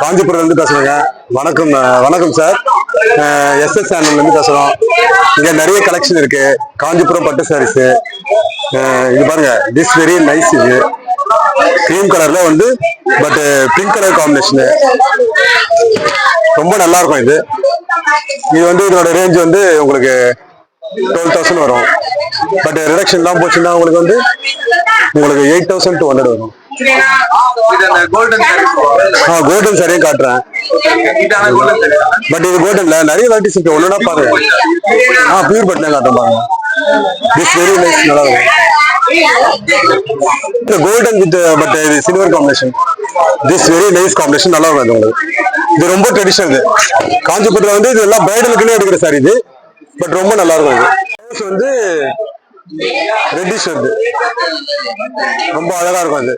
காஞ்சிபுரம்ல இருந்து பேசுறேங்க. வணக்கம் வணக்கம் சார். SS சேனல்ல இருந்து பேசுறோம். இங்க நிறைய கலெக்ஷன் இருக்கு. காஞ்சிபுரம் பட்டு சாரீஸ். இது பாருங்க, திஸ் வெரி நைஸ். இது கிரீம் கலர்ல வந்து பட் பிங்க் கலர் காம்பினேஷன் ரொம்ப நல்லா இருக்கும். இது வந்து இதோட ரேஞ்ச் வந்து உங்களுக்கு 12,000 வரும். பட் ரிடக்ஷன்லாம் போச்சுன்னா உங்களுக்கு வந்து 8,200 வரும். கோல்டன் சரியும் காட்டுறேன். பட் இது கோல்டன்ல நிறைய வெரைட்டிஸ் இருக்கு. ஒன்னொன்னா பாருங்க. பியூர் பட்ல காட்டுறேன் பாருங்க. திஸ் வெரி நைஸ், நல்லா இருக்கும். கோல்டன் வித் பட் இது silver combination. This very nice combination, நல்லா இருக்கும். உங்களுக்கு இது ரொம்ப ட்ரெடிஷனல். காஞ்சிபுரத்துல வந்து இது எல்லாம் பிரைடலுக்குன்னே எடுக்கிற சாரி இது. பட் ரொம்ப நல்லா இருக்கும். இது வந்து ரெட்டிஷ் வந்து ரொம்ப அழகா இருக்கும். அது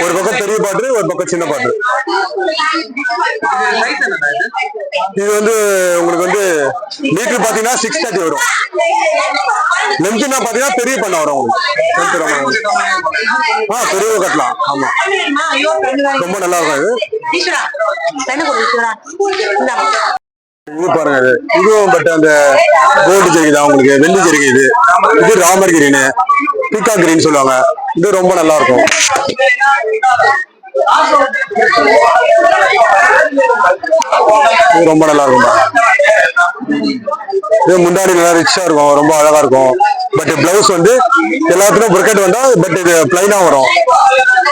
ஒரு பக்கம் பெரிய பாட்டு, ஒரு பக்கம் சின்ன பாட்டு. இது வந்து உங்களுக்கு வந்து மீட்டர் பாத்தீங்கன்னா 630 வரும். லென்த்னா பாத்தீங்கன்னா பெரிய பண்ண வரும். பெரிய கட்டலாம். ஆமா, ரொம்ப நல்லா இருக்கும். இது பாருங்க, இதுவும் பட் அந்த கோல்டு ஜெரிகை தான். உங்களுக்கு வெள்ளி ஜெரிகை. இது ராமர் கிரீன், பீக்கா கிரீன் சொல்லுவாங்க. இது ரொம்ப நல்லா இருக்கும். இது ரொம்ப நல்லா இருக்கும். இது முன்னாடி நல்லா ரிச்சா இருக்கும், ரொம்ப அழகா இருக்கும். பட் பிளவுஸ் வந்து எல்லாத்துக்கும் புரக்கெட் வந்தா, பட் இது பிளைனா வரும்.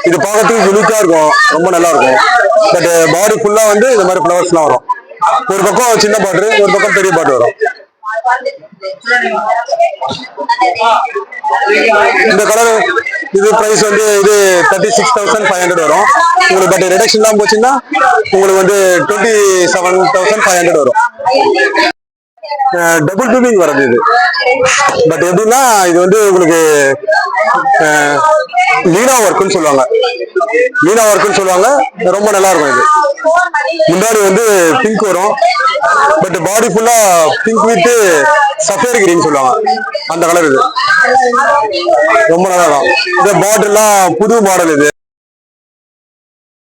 இது பார்க்கறதுக்கு யூனிக்கா இருக்கும், ரொம்ப நல்லா இருக்கும். பட் பாடி ஃபுல்லா வந்து இந்த மாதிரி ஃபிளவர்ஸ் எல்லாம் வரும். ஒரு பக்கம் சின்ன பாட்டு, ஒரு பக்கம் பெரிய பாட்டு வரும். இந்த கலர் இது பிரைஸ் வந்து இது 36,500 வரும். உங்களுக்கு பட் ரிடக்ஷன் எல்லாம் போச்சுன்னா உங்களுக்கு வந்து 27,500 வரும். டபுள் டூபிங் வருது இது. பட் எப்படின்னா இது வந்து உங்களுக்கு மீனா ஒர்க்குன்னு சொல்லுவாங்க. மீனா ஒர்க்குன்னு சொல்லுவாங்க. ரொம்ப நல்லா இருக்கும். இது முன்னாடி வந்து பிங்க் வரும், பட் பாடி ஃபுல்லா பிங்க் வித் சஃபேர் கிரீன் சொல்லுவாங்க. அந்த கலர் இது ரொம்ப நல்லா இருக்கும். இந்த பார்டர் எல்லாம் புது மாடல். இது